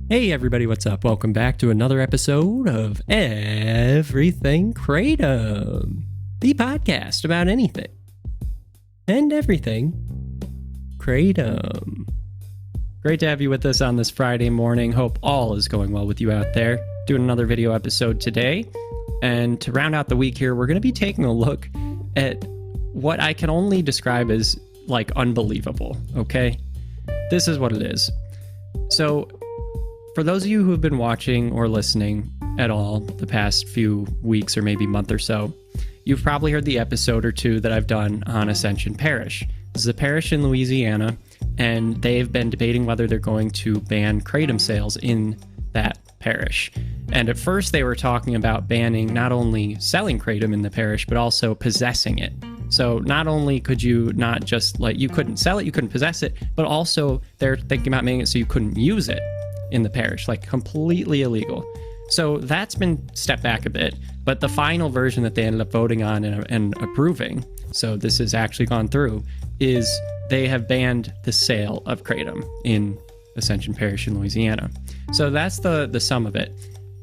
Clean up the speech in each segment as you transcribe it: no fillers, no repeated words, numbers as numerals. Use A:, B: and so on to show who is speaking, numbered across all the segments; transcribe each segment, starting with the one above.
A: Hey everybody, what's up? Welcome back to another episode of Everything Kratom, the podcast about anything and everything Kratom. Great to have you with us on this Friday morning. Hope all is going well with you out there. Doing another video episode today. And to round out the week here, we're going to be taking a look at what I can only describe as like unbelievable, okay? This is what it is. So, for those of you who have been watching or listening at all the past few weeks or maybe month or so, you've probably heard the episode or two that I've done on Ascension Parish. This is a parish in Louisiana, and they've been debating whether they're going to ban Kratom sales in that parish. And at first they were talking about banning not only selling Kratom in the parish, but also possessing it. So not only could you not just you couldn't sell it, you couldn't possess it, but also they're thinking about making it so you couldn't use it in the parish, like completely illegal. So that's been stepped back a bit, but the final version that they ended up voting on and approving, so this has actually gone through, is they have banned the sale of Kratom in Ascension Parish in Louisiana. So that's the sum of it.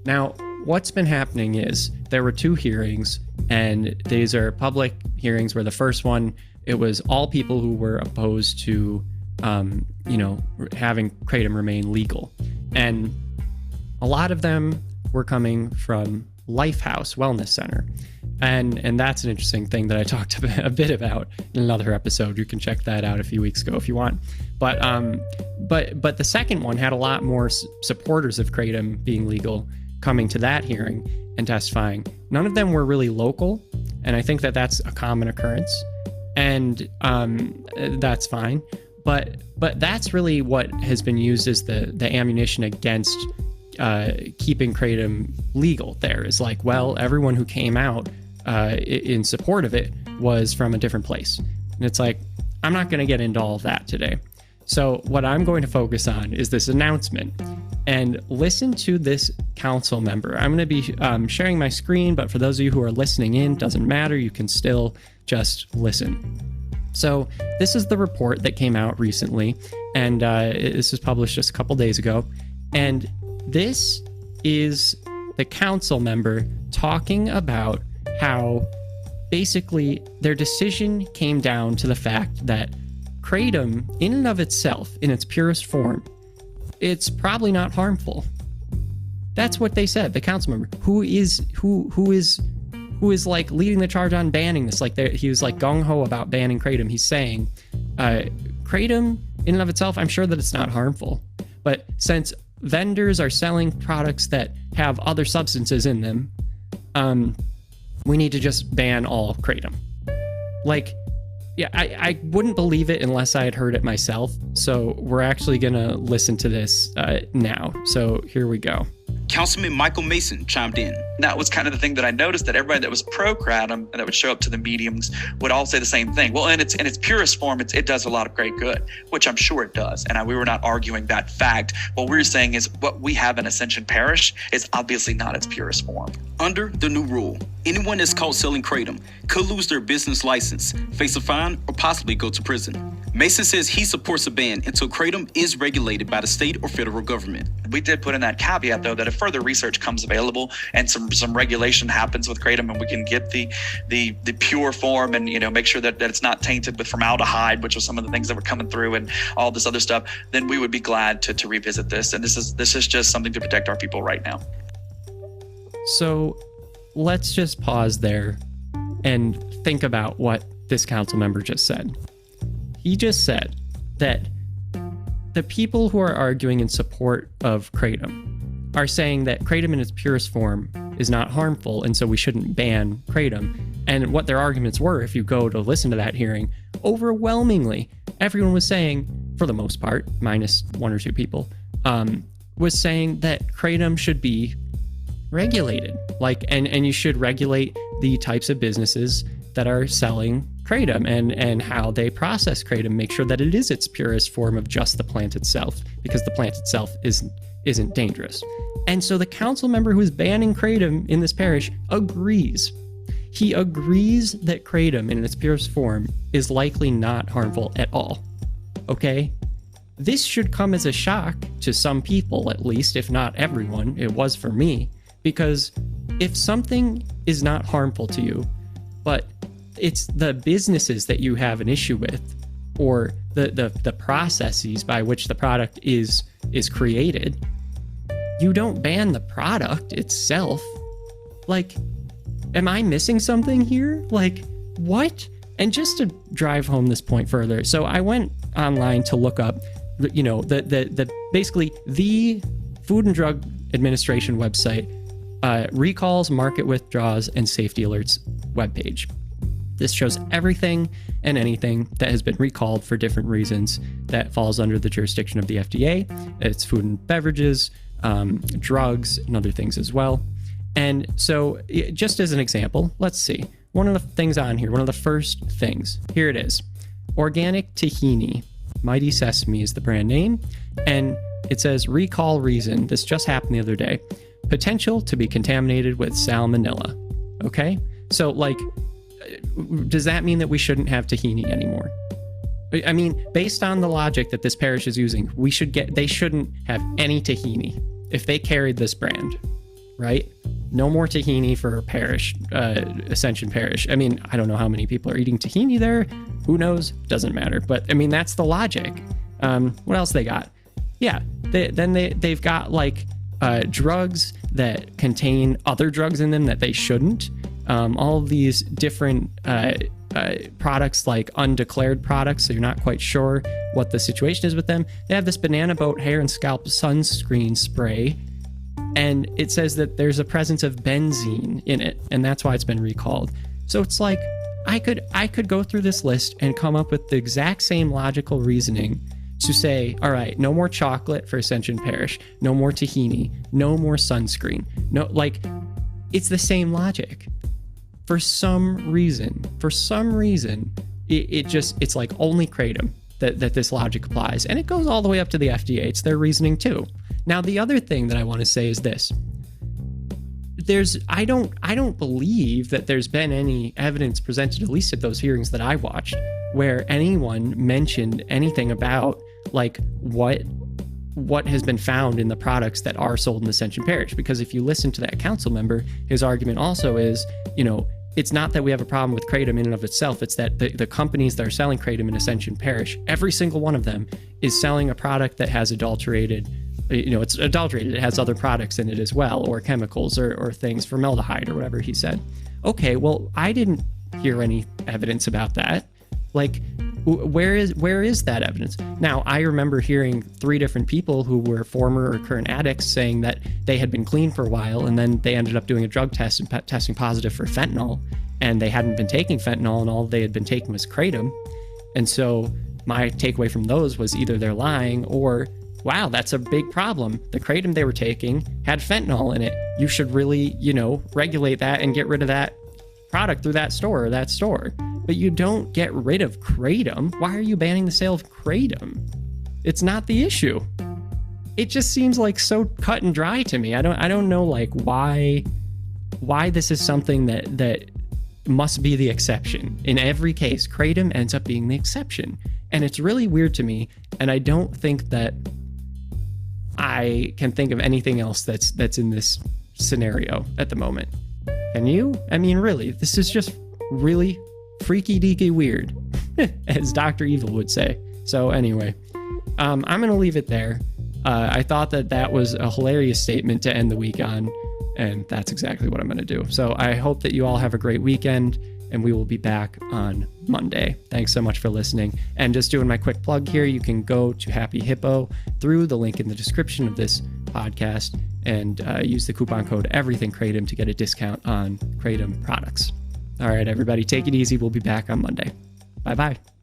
A: Now, what's been happening is there were two hearings, and these are public hearings where the first one, it was all people who were opposed to having Kratom remain legal. And a lot of them were coming from Lifehouse Wellness Center. And that's an interesting thing that I talked a bit about in another episode. You can check that out a few weeks ago if you want. But the second one had a lot more supporters of Kratom being legal coming to that hearing and testifying. None of them were really local, and I think that that's a common occurrence. And that's fine. But that's really what has been used as the ammunition against keeping Kratom legal there, is like, well, everyone who came out in support of it was from a different place. And it's like, I'm not going to get into all of that today. So what I'm going to focus on is this announcement. And listen to this council member. I'm going to be sharing my screen, but for those of you who are listening in, doesn't matter. You can still just listen. So this is the report that came out recently, and this was published just a couple days ago. And this is the council member talking about how basically their decision came down to the fact that Kratom, in and of itself, in its purest form, it's probably not harmful. That's what they said. The council member, who is like leading the charge on banning this. Like he was like gung-ho about banning Kratom. He's saying, Kratom in and of itself, I'm sure that it's not harmful. But since vendors are selling products that have other substances in them, we need to just ban all Kratom. Like, yeah, I wouldn't believe it unless I had heard it myself. So we're actually going to listen to this now. So here we go.
B: Councilman Michael Mason chimed in. That was kind of the thing that I noticed, that everybody that was pro-Kratom and that would show up to the meetings would all say the same thing. Well, in its purest form, it does a lot of great good, which I'm sure it does. And we were not arguing that fact. What we're saying is what we have in Ascension Parish is obviously not its purest form.
C: Under the new rule, anyone that's caught selling Kratom could lose their business license, face a fine, or possibly go to prison. Mason says he supports a ban until Kratom is regulated by the state or federal government.
B: We did put in that caveat, though, that if further research comes available and some regulation happens with Kratom and we can get the pure form and, make sure that it's not tainted with formaldehyde, which was some of the things that were coming through and all this other stuff, then we would be glad to revisit this. And this is just something to protect our people right now.
A: So let's just pause there and think about what this council member just said. He just said that the people who are arguing in support of Kratom are saying that Kratom in its purest form is not harmful, and so we shouldn't ban Kratom. And what their arguments were, if you go to listen to that hearing, overwhelmingly, everyone was saying, for the most part, minus one or two people, was saying that Kratom should be regulated. And you should regulate the types of businesses that are selling Kratom and how they process Kratom, make sure that it is its purest form of just the plant itself, because the plant itself isn't dangerous. And so the council member who is banning Kratom in this parish agrees. He agrees that Kratom in its purest form is likely not harmful at all. Okay? this should come as a shock to some people, at least, if not everyone. It was for me, because if something is not harmful to you, but it's the businesses that you have an issue with, or the processes by which the product is created, you don't ban the product itself. Like, am I missing something here? Like, what? And just to drive home this point further, so I went online to look up, you know, the basically the Food and Drug Administration website, recalls, market withdrawals, and safety alerts webpage. This shows everything and anything that has been recalled for different reasons that falls under the jurisdiction of the FDA. It's food and beverages, drugs, and other things as well. And so just as an example, let's see. One of the things on here, one of the first things, here it is. Organic tahini. Mighty Sesame is the brand name. And it says recall reason. This just happened the other day. Potential to be contaminated with salmonella. Okay? So, like, does that mean that we shouldn't have tahini anymore? I mean, based on the logic that this parish is using, they shouldn't have any tahini if they carried this brand, right? No more tahini for parish, Ascension Parish. I mean, I don't know how many people are eating tahini there. Who knows? Doesn't matter. But I mean, that's the logic. What else they got? Yeah, they've got like drugs that contain other drugs in them that they shouldn't. All of these different products, like undeclared products, so you're not quite sure what the situation is with them. They have this banana boat hair and scalp sunscreen spray, and it says that there's a presence of benzene in it, and that's why it's been recalled. So it's like, I could go through this list and come up with the exact same logical reasoning to say, all right, no more chocolate for Ascension Parish, no more tahini, no more sunscreen. No, like, it's the same logic. For some reason, it's like only Kratom that this logic applies. And it goes all the way up to the FDA. It's their reasoning too. Now, the other thing that I want to say is this. I don't believe that there's been any evidence presented, at least at those hearings that I watched, where anyone mentioned anything about like what has been found in the products that are sold in Ascension Parish. Because if you listen to that council member, his argument also is, you know, it's not that we have a problem with Kratom in and of itself. It's that the companies that are selling Kratom in Ascension Parish, every single one of them is selling a product that has adulterated, you know, it's adulterated. It has other products in it as well, or chemicals or things, formaldehyde or whatever he said. Okay, well, I didn't hear any evidence about that. Like, where is that evidence? Now, I remember hearing 3 different people who were former or current addicts saying that they had been clean for a while, and then they ended up doing a drug test and testing positive for fentanyl, and they hadn't been taking fentanyl, and all they had been taking was Kratom. And so my takeaway from those was either they're lying or, wow, that's a big problem. The Kratom they were taking had fentanyl in it. You should really, you know, regulate that and get rid of that product through that store or that store. But you don't get rid of Kratom. Why are you banning the sale of Kratom? It's not the issue. It just seems like so cut and dry to me. I don't know like why this is something that must be the exception. In every case, Kratom ends up being the exception. And it's really weird to me, and I don't think that I can think of anything else that's in this scenario at the moment. Can you? I mean, really, this is just really freaky deaky weird, as Dr. Evil would say. So anyway, I'm going to leave it there. I thought that was a hilarious statement to end the week on, and that's exactly what I'm going to do. So I hope that you all have a great weekend, and we will be back on Monday. Thanks so much for listening. And just doing my quick plug here, you can go to Happy Hippo through the link in the description of this podcast and use the coupon code EverythingKratom to get a discount on Kratom products. All right, everybody, take it easy. We'll be back on Monday. Bye-bye.